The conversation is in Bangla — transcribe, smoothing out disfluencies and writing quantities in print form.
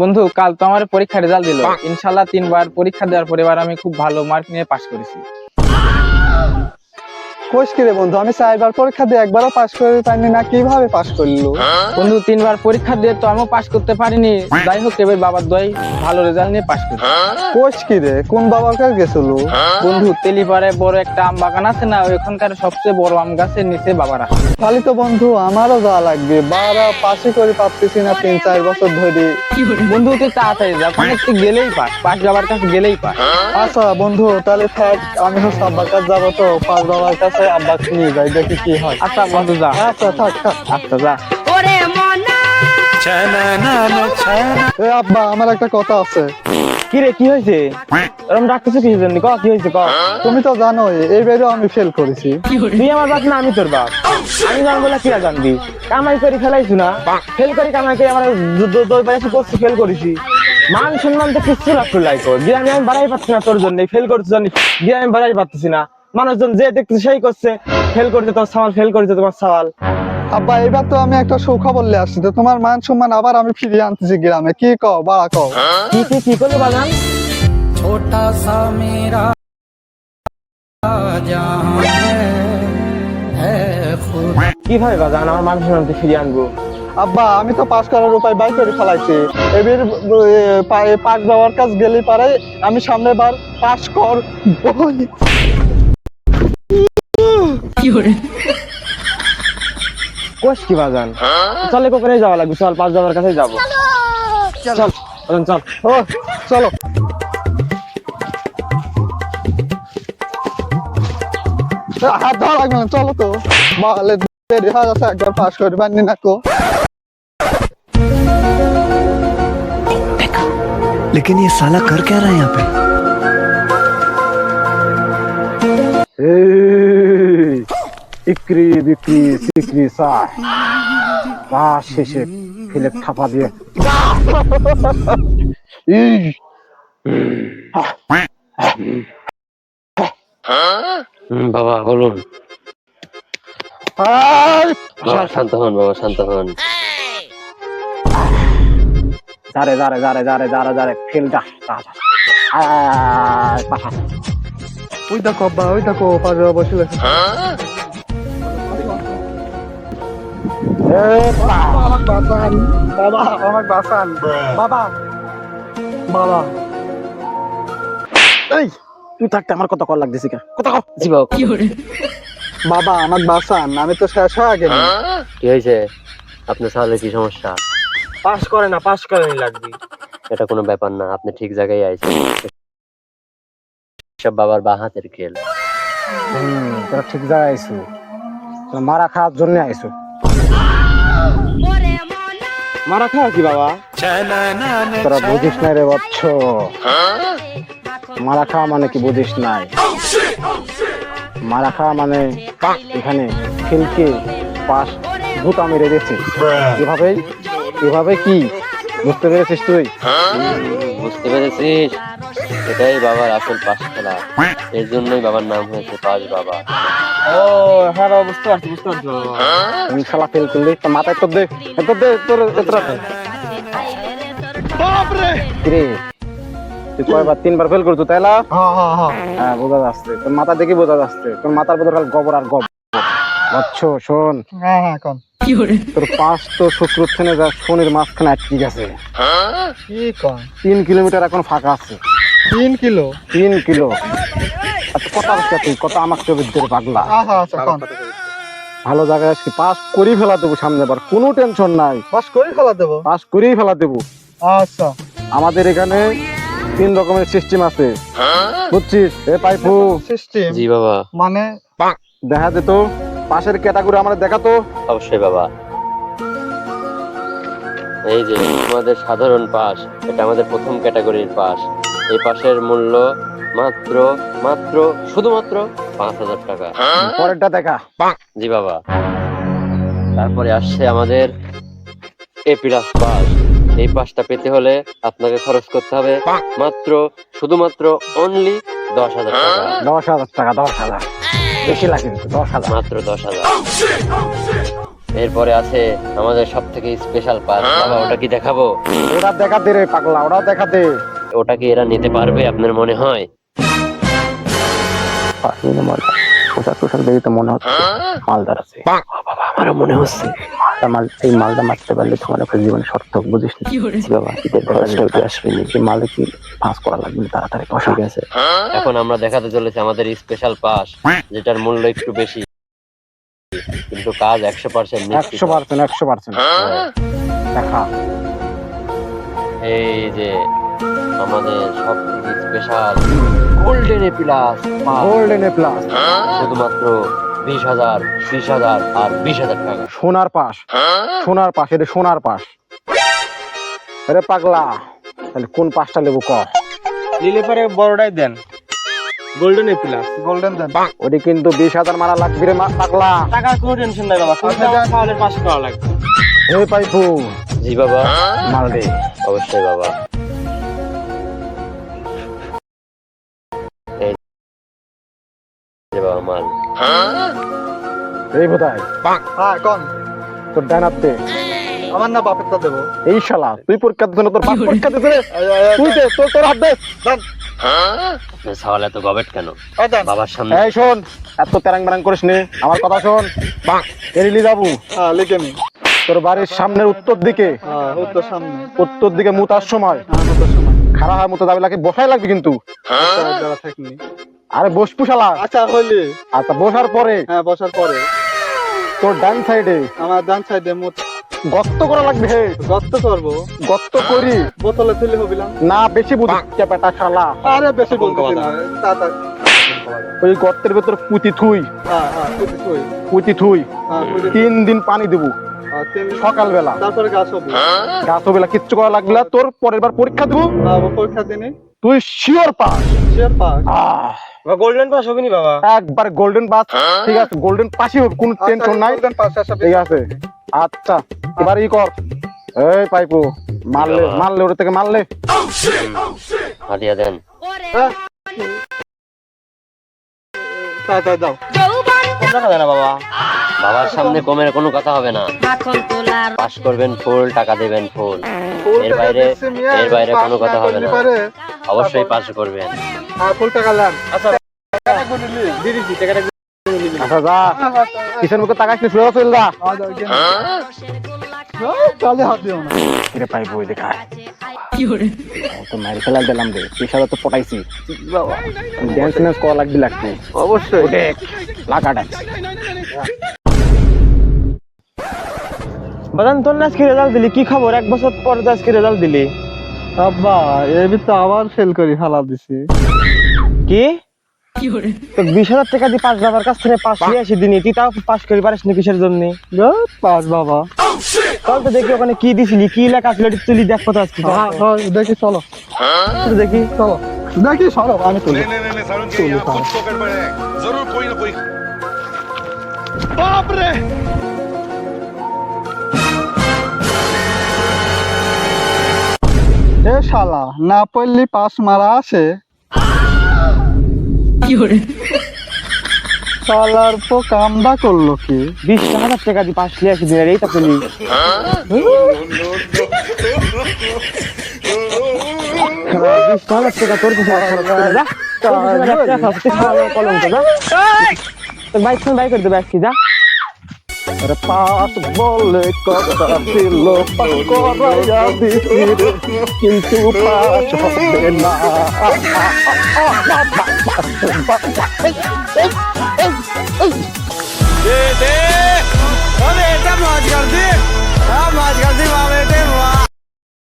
বন্ধু কাল তো আমার পরীক্ষার রেজাল্ট দিল, ইনশাল্লাহ 3বার পরীক্ষা দেওয়ার পরে এবার আমি খুব ভালো মার্ক নিয়ে পাশ করেছি। কোষ কি রে বন্ধু, আমি 4বার পরীক্ষা দিয়ে একবারও পাশ করে পাইনি না, কিভাবে পাশ করলো? বন্ধু 3বার পরীক্ষা দিয়ে তো আমিও পাশ করতে পারিনি, যাই হোক এবার বাবার দোয়াই ভালো রেজাল্ট নিয়ে পাশ করেছি। কোষ কি রে, কোন বাবার কাছে গেছিল? বন্ধু তেলিপাড়ায় বড় একটা আম বাগান আছে না, ওইখানকার সবচেয়ে বড় আম গাছের নিচে বাবার আসে। তাহলে তো বন্ধু আমারও যাওয়া লাগবে, বারা পাশে করে পাচ্ছি না 3-4 বছর ধরে। বন্ধু তুই তাড়াতাড়ি যা, ওখানে তুই গেলেই পাশ বাবার কাছে গেলেই পাস। আচ্ছা বন্ধু, তাহলে থাক, আমি হচ্ছে আব্বার কাছে যাবো, তো পাঁচ বাবার কাছে আব্বাকে নিয়ে যাই, দেখি কি হয়। আচ্ছা বন্ধু যা। আচ্ছা থাক থাক। আচ্ছা যা। এ আব্বা, আমার একটা কথা আছে। কি রে, কি হয়েছে? এরকম ডাকতেছো কিসের জন্য? কি হয়েছে? তুমি তো জানোই এইবারও আমি ফেল করেছি। তুই আমার বাপ না আমি তোর বাপ? আমি জানবো না, কিরা জানবি? কামাই করে ফেলাইছু না, ফেল করি কামাই করে আমার করছি, ফেল করেছি। মান সম্মান তো কিচ্ছু রাখতে লাগতো, যে আমি বাড়াই পাচ্ছি না তোর জন্য, ফেল করতে জানি যে আমি বাড়াই পাচ্ছি না। মানুষজন যে দেখতেছে সেই করছে, ফেল করছে তোমার সওয়াল, ফেল করেছে তোমার সওয়াল। আব্বা এবার তো আমি একটা সুখবর নিয়ে আসছি, তো তোমার মান সম্মান আবার আমি ফিরিয়ে আনতেছি গ্রামে, কি কও বাড়া কও? কি করবে বাগান? छोटा सा मेरा जहां है खुदा। কিভাবে বাগান আমার মান সম্মানকে ফিরিয়ে আনবো? আব্বা আমি তো পাস করার উপায় বাই করে ফেলাইছি, এবার পাস বাবার কাছে গেলে পারে আমি সামনে বার পাস কর। কোষ কি বাগান? চলে কোকারে যাওয়া লাগবে, চল পাঁচ বাবার কাছে যাবো। চল চল। ও চলো। হাত ধরা লাগবে না, চলো তো। বলে দেরি হয়ে যাচ্ছে, একবার পাস করে পারনি না তো। लेकिन ये साला कर क्या रहा है यहाँ पे? ইকরি বিক্রি সিকরি সাহ পাস শেষে ফেলে থাপা দিয়ে বাবা বলুন। বাবা শান্ত হন, বাবা শান্ত হন। যারে ফেল যা। ওই দেখো আব্বা, ওই দেখো পাস বাবা বসে গেছে। আমাকে বাঁচান বাবা, আমাকে বাঁচান বাবা, বাবা। এই তুই থাকতে আমার কত কল লাগতেছি কে? কত কল? জি বাবা। বাবা আমাকে বাঁচান, আমি তো শেষ হয়ে গেল। কি হয়েছে? আপনার সালে কি সমস্যা? পাস করে না, পাস করেনি লাগবে। এটা কোনো ব্যাপার না, আপনি ঠিক জায়গায় আইছেন। সব বাবার বা হাতের খেল। তোরা ঠিক জায়গায় আইসু, মারা খাওয়ার জন্য আইসু। মারা খাওয়া কি বাবা? তোরা বুঝিস নাই রে বচ্চ, মারা খাওয়া মানে কি বুঝিস নাই? মারা খাওয়া মানে এখানে খেলকে পাশ ভূতা মেরে দিয়েছে। এভাবে কি বুঝতে পেরেছিস তুই? বুঝতে পেরেছিস? এটাই বাবার আসল পাশ খেলা, এর জন্যই বাবার নাম হয়েছে পাশ বাবা। ও হ্যাঁ বাবা, বুঝতে পারছি বাবা। তুই শালা ফেল করলি, তোর মাথায় তোর দে তোর কিরে, তুই কয়বার 3বার ফেল করছো তাই না? হ্যাঁ বোঝা যাচ্ছে, তোর মাথা দেখে বোঝা যাচ্ছে, তোর মাথার ভেতর খালি গোবর আর গোবর। বুঝছো? শোন, হ্যাঁ কোন তোর পাশ তো শত্রুর থেনে যা শনির মাঝখানে আটকে গেছে। কি কোন? 3 কিলোমিটার এখন ফাঁকা আছে। 3 কিলো? 3 কিলো। আচ্ছা কথা বলছি, তুই কত আমাকে চবিদ্দের পাগলা। আচ্ছা কোন? ভালো জায়গায় আসি, পাস করেই ফেলা দেবো সামনে বার, কোনো টেনশন নাই। পাস করে ফেলা দেবো? পাস করেই ফেলা দেবো। আচ্ছা। আমাদের এখানে 3 রকমের সিস্টেম আছে, বুঝছিস? এ পাইপু সিস্টেম জি বাবা। মানে? দেখা যেত পাশের ক্যাটাগরি আমাদের দেখাতো। অবশ্যই বাবা। এই যে আমাদের সাধারণ পাস, এটা আমাদের প্রথম ক্যাটাগরির পাস। এই পাশের মূল্য শুধুমাত্র 5,000 টাকা। পরেরটা দেখা। জি বাবা। তারপরে আসছে আমাদের এ প্লাস পাস। এই পাসটা পেতে হলে আপনাকে খরচ করতে হবে শুধুমাত্র অনলি 10,000 টাকা। 10,000 টাকা? 10,000 বেশি লাগে, 10,000 মাত্র 10,000। এরপরে আছে আমাদের সব থেকে স্পেশাল পাস। বাবা ওটা কি দেখাবো? ওটা দেখাতে রে পাগলা, ওটাও দেখাতে। ওটা কি এরা নিতে পারবে আপনার মনে হয়? পোশাক টোশাক দেখে তো মনে হচ্ছে মালদার আছে। বাবা আমারও মনে হচ্ছে এই মালটা মারতে পারলে তোমার একটা জীবনে সার্থক, বুঝিস না? বাবা ঈদের পরে আসবেনি, এই মালটা কি পাস করা লাগবে তাড়াতাড়ি। ঠিক আছে, এখন আমরা দেখাতে চলেছি আমাদের স্পেশাল পাস, যেটার মূল্য একটু বেশি কিন্তু কাজ 100% নিশ্চিত। 100% দেখা। এই যে আমাদের সব থেকে special golden A plus, golden A plus, শুধুমাত্র 20,000, 30,000 আর 20,000 টাকা। সোনার পাস, সোনার পাস, এটা সোনার পাস। আরে পাগলা, তাহলে কোন পাসটা নেবো ক? নিলে পরে বড়টাই দেন, গোল্ডেন এ প্লাস। গোল্ডেন দেন। ওটি কিন্তু 20,000 মারা লাগবে রে পাগলা। টাকার কোনো টেনশন নাই বাবা, তাহলে পাস করা লাগবে। হে পাইপু, জি বাবা, মাল দে। অবশ্যই বাবা। এই যে বাবা মাল। এই বোধাই হ্যাঁ কোন? তোর ডানাত দে। আমার না বাপেরটা দেবো। এই শালা তুই পরীক্ষা দিতে না, তোর বাপ পরীক্ষা দিতে রে। তুই দে, তোর হাত দে। আপনি সওয়াল এত গবেট কেন বাবার সামনে? এই শোন, এত তেরাং বেরাং করিস নে, আমার কথা শোন। এরিলি যাবো হ্যাঁ লিখে নি। তোর বাড়ির সামনের উত্তর দিকে, হ্যাঁ উত্তর সামনে। উত্তর দিকে মুতার সময় হ্যাঁ উত্তর সময়। খারাপ হয় মতো যাবে লাগে, বসাই লাগবে কিন্তু। যারা থাকনি। আরে বসপু শালা। আচ্ছা হইলি। আচ্ছা বসার পরে হ্যাঁ বসার পরে তোর ডান সাইডে আমার ডান সাইডে গর্ত করা লাগবে। হে গর্ত করবো। গর্ত করি বোতলে তুলে হবিলাম। না, বেশি বুঝি ক্যাপাটা শালা। আরে বেশি বলতেছি না। তাড়াতাড়ি। ওই গর্তের ভেতর পুঁতি থুই, হ্যাঁ হ্যাঁ পুঁতি থুই। পুঁতি থুই। হ্যাঁ পুঁতি। 3 দিন পানি দেবো সকালবেলা, তারপরে গাছ হবে। গাছ বেলা কিচ্ছু করা লাগবে না। তোর পরের বার পরীক্ষা দেবো, পরীক্ষা দিনে তুই sure pass. Share pass. Golden pass হবে নি বাবা? একবার গোল্ডেন পাস। ঠিক আছে, গোল্ডেন পাসই হবে, কোনো টেনশন নাই। গোল্ডেন পাস আসবে। ঠিক আছে, আচ্ছা এবার ই কর। এই পাইপু, মারলে মারলে ওর থেকে মারলে। হাতিয়া দেন। তাড়াতাড়ি দাও। টাকা দেয় না বাবা। বাবার সামনে কমের কোনো কথা হবে না। পাস করবেন ফুল, টাকা দেবেন ফুল। এর বাইরে কোনো কথা হবে না। অবশ্যই পাস করবেন। হ্যাঁ ফুল টাকা নেন। আচ্ছা দিদি টাকাটা আচ্ছা যা, কিসের মুখে তাকাইছিস, ফেরত চল যা। তাহলে হাত দিও না। কিরে পাইপু, ওই দেখা তো মারি ফেলা দিলাম রে, পেশাটা তো পটাইছি। ড্যান্স ম্যান্স করা লাগবে লাগবে অবশ্যই। দেখ লাগাটা বাদান, তোর না আজকে রেজাল্ট দিলি, কি খবর? 1 বছর পর তো আজকে রেজাল্ট দিলি। আব্বা এই তো আবার ফেল করি হালা দিছি। কি তো 20,000 টাকা দিয়ে পাস বাবার কাছ থেকে পাস নিয়ে আসি দিনি, তুই তাও পাস করে পারিস না কিসের জন্য? পাস বাবা। চল তো দেখি ওখানে কি দিছিলি, কি লেখা ছিল, তুলি দেখ কত আজকে। দেখি চলো। দেখি চলো দেখি চলো, আমি তুলি। नहीं सारुण के यहाँ खुद पकड़ पड़े हैं। जरूर कोई ना कोई। बाप रे। এ শালা, না পড়লি পাস মারা আছে। শালার পো কামটা করলো কি? 20,000 টাকা দিয়ে পাস নিয়ে আসি দিনের, এই তো তুলি। 20,000 টাকা তোর কাছে খরচ করে যা। কলঙ্ক যা, বাইক করে দেবে আজকে যা। আরে পাস বলে কথা ছিল, পাস করাইয়া দিছি রে, কিন্তু পাস হবে না। दे दे